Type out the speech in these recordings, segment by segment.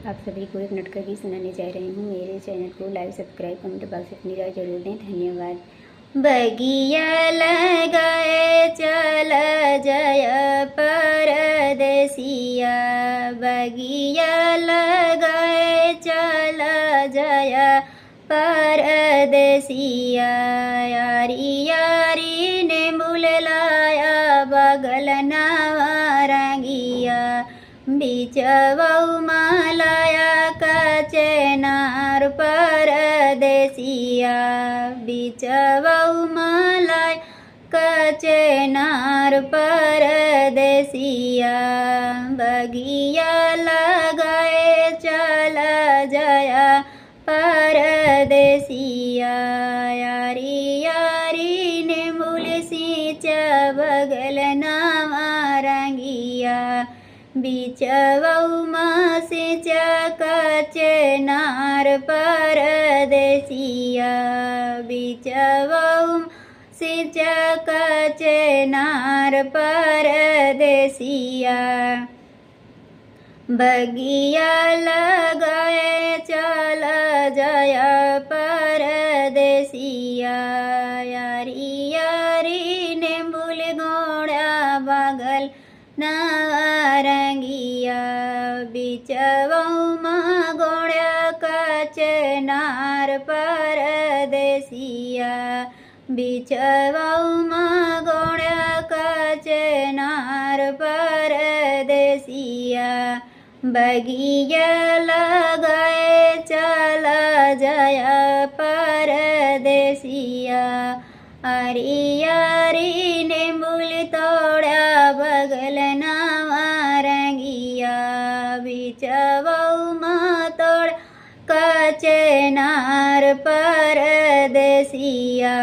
आप सभी को एक नटखट गीत सुनाने जा रही हूँ। मेरे चैनल को लाइक सब्सक्राइब कमेंट बॉक्स अपनी राय जरूर दें। धन्यवाद। बगिया लगाए चल जय परदेसिया, बगिया लगाए चल जय परदेसिया। यारी यारी ने बुलाया बगल नारंगिया, बीचवऊ मालाया कचनार परदेसिया, बीचवऊ मालाया कचनार परदेसिया। बगिया लगाए चल जया परदेसिया, यारी यारी ने मूल सींच बगल नारंगिया, बीचवऊ मासे कचनार परदेसिया, बीचवऊ से कचनार परदेसिया। बगिया लगाए चल जय परदेसिया, यारी यारी ने बुल घोड़ा बगल नारंगिया, बीचवऊ माँ घोड़ा कचनार परदेसिया, बीचवऊ माँ घोड़ा कचनार परदेसिया। बगिया लगाए चल जय परदेसिया, अरे यारी ने मूल तोड़ा बगल नारंगिया, बीचवऊ माँ तोड़ कचनार परदेसिया,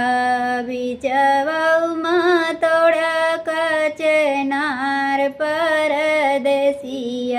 बीचवऊ माँ तोड़ा कचनार परदेसिया।